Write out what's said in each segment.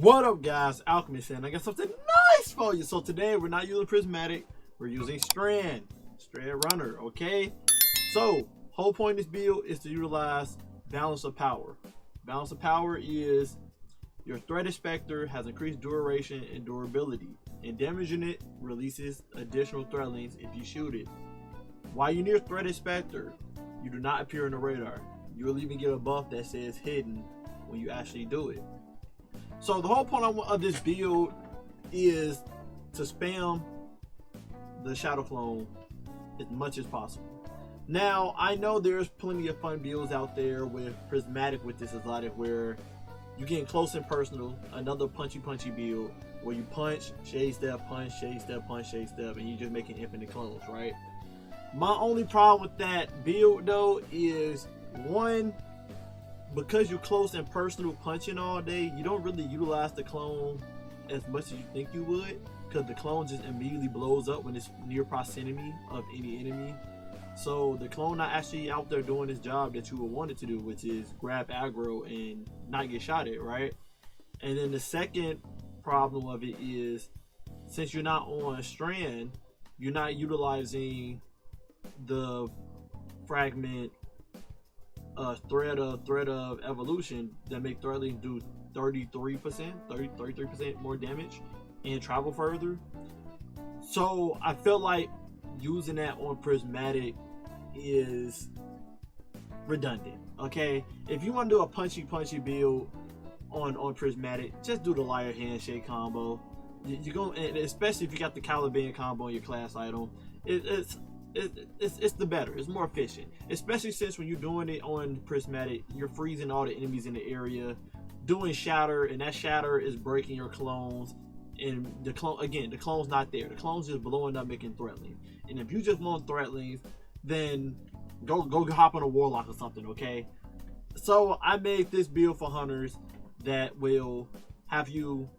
What up, guys? Alchemist, and I got something nice for you. So today we're not using Prismatic, we're using Strand Runner. Okay, so whole point of this build is to utilize balance of power. Balance of power is your threat inspector has increased duration and durability, and damaging it releases additional threat links if you shoot it. While you're near threat inspector, you do not appear in the radar. You will even get a buff that says hidden when you actually do it. So the whole point of this build is to spam the shadow clone as much as possible. Now I know there's plenty of fun builds out there with Prismatic with this exotic where you're getting close and personal, another punchy build where you punch, shade step, punch, shade step, punch, shade step, and you're just making infinite clones, right? My only problem with that build though is, one, because you're close and personal punching all day, you don't really utilize the clone as much as you think you would, because the clone just immediately blows up when it's near proximity of any enemy. So the clone not actually out there doing his job that you would want it to do, which is grab aggro and not get shot at, right? And then the second problem of it is, since you're not on Strand, you're not utilizing the fragment thread of evolution that make threadlings do 33% more damage and travel further. So I felt like using that on Prismatic is redundant. Okay, if you want to do a punchy build on Prismatic, just do the liar handshake combo. You go, and especially if you got the Caliban combo on your class item, it's the better. It's more efficient, especially since when you're doing it on Prismatic, you're freezing all the enemies in the area, doing shatter, and that shatter is breaking your clones. And the clone's not there. The clone's just blowing up, making threatlings. And if you just want threatlings, then go hop on a warlock or something. Okay, so I made this build for hunters that will have you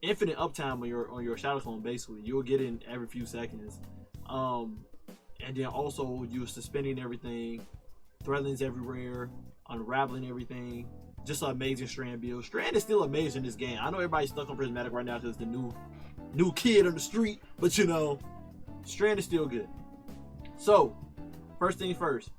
infinite uptime on your shadow clone. Basically, you'll get it in every few seconds. And then also you're suspending everything, threatlings everywhere, unraveling everything. Just an amazing Strand build. Strand is still amazing in this game. I know everybody's stuck on Prismatic right now because it's the new kid on the street, but you know, Strand is still good. So first thing first,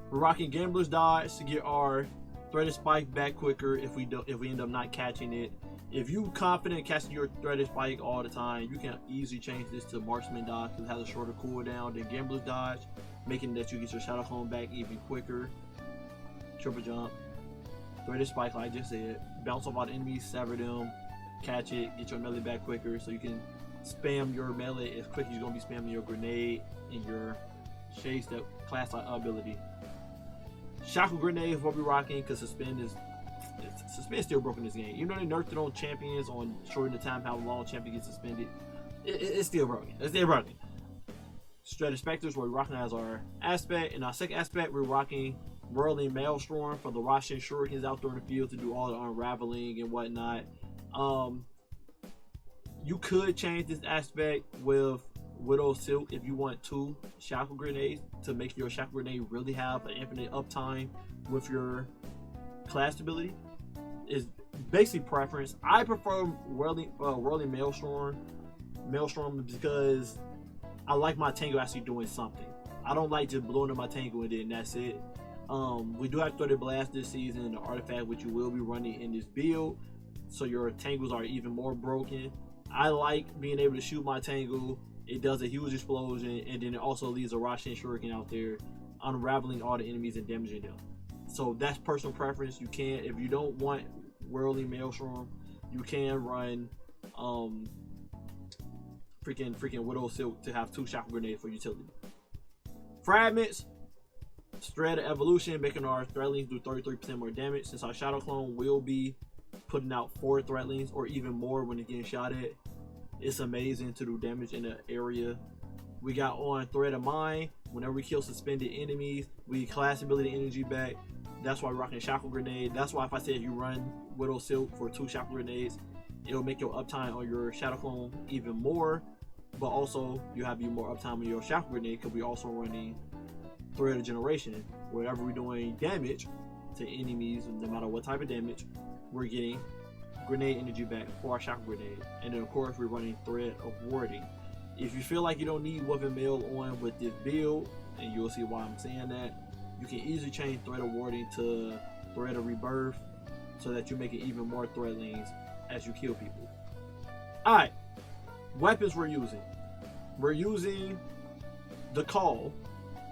we're rocking Gambler's Dodge to get our threaded spike back quicker if we end up not catching it. If you confident catching your threaded spike all the time, you can easily change this to Marksman Dodge because it has a shorter cooldown than Gambler's Dodge, making that you get your shadow clone back even quicker. Triple jump, threaded spike like I just said, bounce off all the enemies, sever them, catch it, get your melee back quicker, so you can spam your melee as quick as you're gonna be spamming your grenade and your shade step class ability. Shackle grenade is what we're rocking because suspend is still broken in this game. Even though they nerfed it on champions on shortening the time how long champion gets suspended, it's still broken. It's still broken. Strand Inspectors, we're rocking as our aspect. In our second aspect, we're rocking Whirling Maelstrom for the Russian shurikens out there in the field to do all the unraveling and whatnot. You could change this aspect with Widow Silk if you want 2 shackle grenades to make your shackle grenade really have an infinite uptime with your class ability. Is basically preference. I prefer Whirling Maelstrom because I like my tango actually doing something. I don't like just blowing up my tango and then that's it. We do have Threaded Blast this season, the artifact which you will be running in this build, so your tangles are even more broken. I like being able to shoot my tangle. It does a huge explosion, and then it also leaves a Russian shuriken out there, unraveling all the enemies and damaging them. So that's personal preference. You can, if you don't want Whirling Maelstrom, you can run freaking Widow Silk to have 2 shackle grenades for utility. Fragments, Thread Evolution, making our threadlings do 33% more damage. Since our shadow clone will be putting out 4 threadlings or even more when it's getting shot at, it's amazing to do damage in the area. We got on Thread of Mind. Whenever we kill suspended enemies, we class ability energy back. That's why we're rocking Shackle Grenade. That's why if I say if you run Widow Silk for 2 Shackle Grenades, it'll make your uptime on your Shadow Clone even more. But also, you have more uptime on your Shackle Grenade because we're also running Thread of Generation. Whenever we're doing damage to enemies, no matter what type of damage, we're getting grenade energy back for our shackle grenade. And then of course we're running thread of warding. If you feel like you don't need weapon mail on with this build, and you'll see why I'm saying that, you can easily change thread of warding to thread of rebirth, so that you make it even more thread lanes as you kill people. Alright, weapons we're using. We're using the call,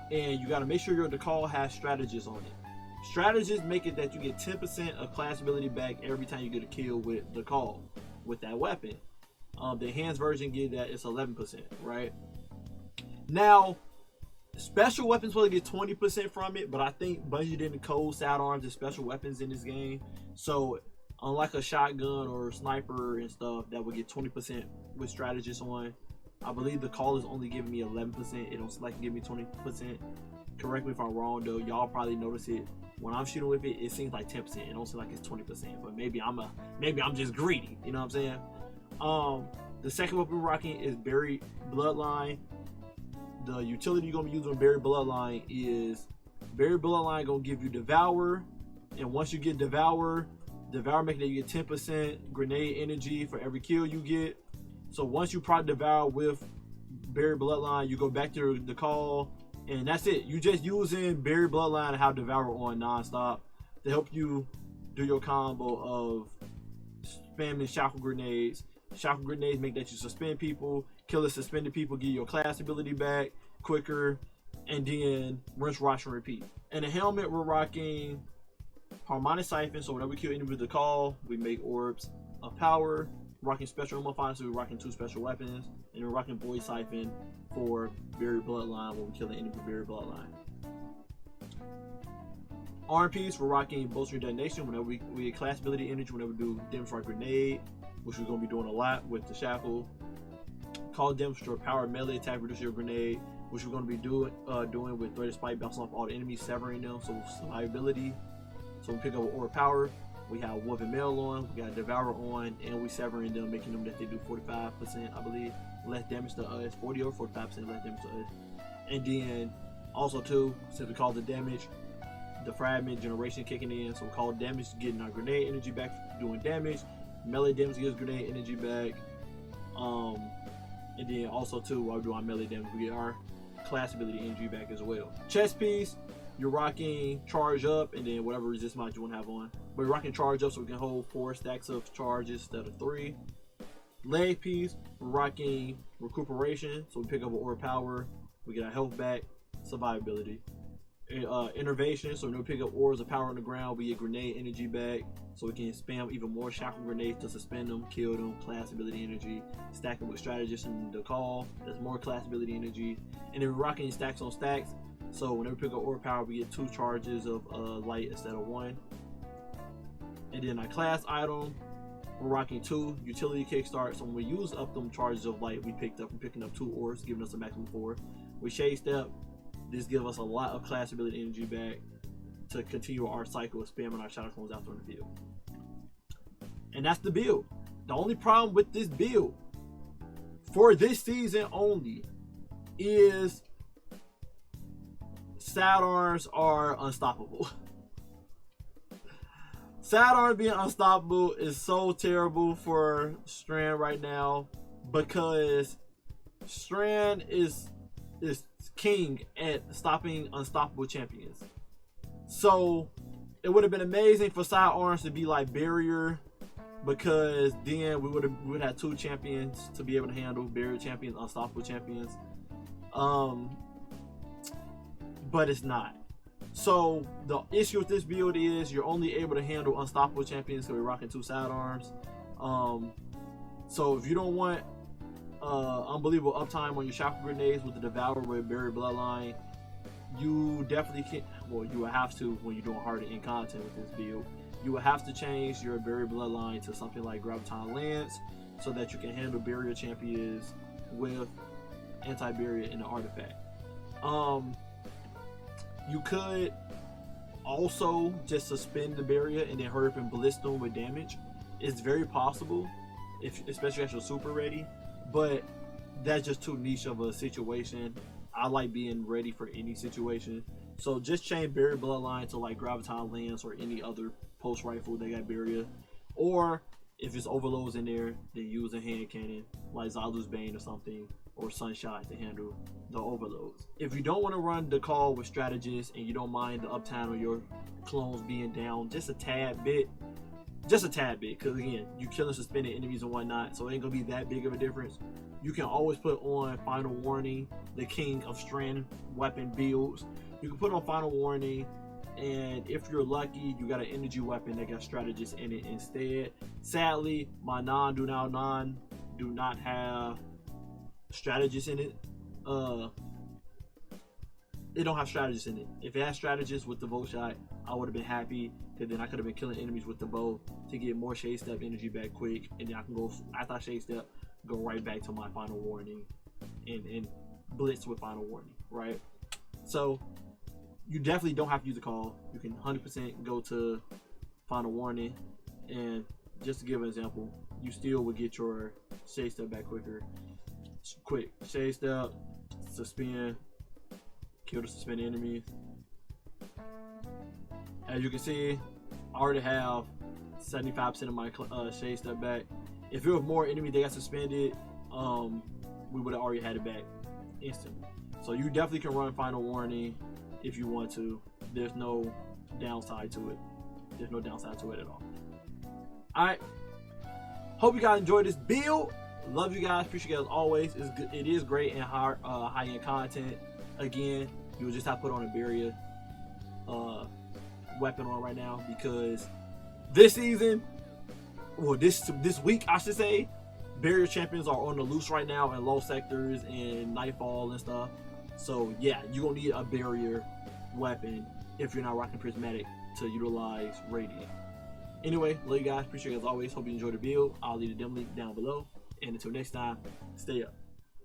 and you got to make sure your call has strategists on it. Strategists make it that you get 10% of class ability back every time you get a kill with the call with that weapon. The enhanced version gives that it's 11%, right? Now, special weapons will get 20% from it, but I think Bungie didn't code sidearms as special weapons in this game. So, unlike a shotgun or a sniper and stuff that would get 20% with strategists on, I believe the call is only giving me 11%. It don't like give me 20%. Correct me if I'm wrong though. Y'all probably notice it when I'm shooting with it. It seems like 10%. It don't seem like it's 20%. But maybe I'm just greedy. You know what I'm saying? The second weapon we're rocking is Buried Bloodline. The utility you're gonna be using on Buried Bloodline is Buried Bloodline gonna give you Devour, and once you get Devour making that you get 10% grenade energy for every kill you get. So once you proc Devour with Buried Bloodline, you go back to the call, and that's it. You just using Buried Bloodline to have Devour on non-stop to help you do your combo of spamming shackle grenades. Shackle grenades make that you suspend people, kill the suspended people, get your class ability back quicker, and then rinse, wash, and repeat. And the helmet we're rocking Harmonic Siphon, so whenever we kill enemy with the call, we make orbs of power. Rocking special ammo fire, so we're rocking 2 special weapons, and we're rocking Void Siphon for Buried Bloodline when we kill the enemy with Buried Bloodline. Arm piece, we're rocking Bolstering Detonation whenever we get class ability energy, whenever we do Demonstrate Grenade, which we're going to be doing a lot with the Shackle. Call Demonstrate Power Melee Attack, reduce your grenade, which we're going to be doing with Threaded Spike, bouncing off all the enemies, severing them, so survivability. So we pick up Aura Power. We have Weapon Mail on, we got Devour on, and we severing them, making them that they do 45%, I believe, less damage to us, 40 or 45% less damage to us. And then also too, since we call the damage, the fragment generation kicking in, so we call damage getting our grenade energy back, doing damage. Melee damage gives grenade energy back. And then also too, while we do our melee damage, we get our class ability energy back as well. Chest piece, you're rocking Charge Up, and then whatever resist mod you want to have on. But we're rocking Charge Up so we can hold 4 stacks of charges instead of 3. Leg piece, we're rocking Recuperation, so we pick up an Aura Power, we get our health back, survivability. Innervation, so when we pick up Auras of Power on the ground, we get grenade energy back, so we can spam even more shackle grenades to suspend them, kill them, class ability energy, stack them with strategists in the call, that's more class ability energy. And then we're rocking stacks on stacks, so whenever we pick up Aura Power, we get 2 charges of light instead of 1. And then our class item, we're rocking 2 utility kickstart, so when we use up them charges of light we picked up, we're picking up 2 ores, giving us a maximum 4. We Shade Step, this gives us a lot of class ability energy back to continue our cycle of spamming our shadow clones out there in the field. And that's the build. The only problem with this build for this season only is sidearms are unstoppable. Sidearms being unstoppable is so terrible for Strand right now, because Strand is king at stopping unstoppable champions. So it would have been amazing for sidearms to be like barrier, because then we would have 2 champions to be able to handle barrier champions, unstoppable champions. But it's not. So the issue with this build is you're only able to handle unstoppable champions because we're rocking 2 sidearms. So if you don't want unbelievable uptime on your shackle grenades with the Devour with Buried Bloodline, you definitely can. Well, you will have to when you're doing harder in content with this build. You will have to change your Buried Bloodline to something like Graviton Lance, so that you can handle barrier champions with anti-barrier in the artifact. You could also just suspend the barrier and then hurry up and ballista them with damage. It's very possible, especially if you're super ready, but that's just too niche of a situation. I like being ready for any situation. So just change Buried Bloodline to like Graviton Lance or any other post rifle that got barrier, or If it's overloads in there, then use a hand cannon like Zalu's Bane or something, or Sunshot to handle the overloads. If you don't want to run the call with strategists and you don't mind the uptime of your clones being down just a tad bit, because again, you killing suspended enemies and whatnot, so it ain't gonna be that big of a difference. You can always put on Final Warning, the king of Strand weapon builds. You can put on Final Warning, and if you're lucky, you got an energy weapon that got strategists in it instead. Sadly, my do not have strategists in it. It don't have strategists in it. If it had strategists with the bow shot, I would have been happy, because then I could have been killing enemies with the bow to get more shade step energy back quick, and then I can go, after I shade step, go right back to my Final Warning and blitz with Final Warning, right? So you definitely don't have to use the call. You can 100% go to Final Warning, and just to give an example, you still would get your shade step back quicker. Quick shade step, suspend, kill the suspended enemies. As you can see, I already have 75% of my shade step back. If it was more enemy that got suspended, we would have already had it back instantly. So you definitely can run Final Warning if you want to. There's no downside to it. There's no downside to it at all. Alright. Hope you guys enjoyed this build. Love you guys. Appreciate you guys always. It is great and high-end content. Again, you will just have to put on a barrier weapon on right now, because this season, well, this week I should say, barrier champions are on the loose right now in low sectors and nightfall and stuff. So yeah, you're gonna need a barrier weapon if you're not rocking Prismatic to utilize Radiant. Anyway, love you guys. Appreciate you guys always. Hope you enjoyed the build. I'll leave the dim link down below. And until next time, stay up.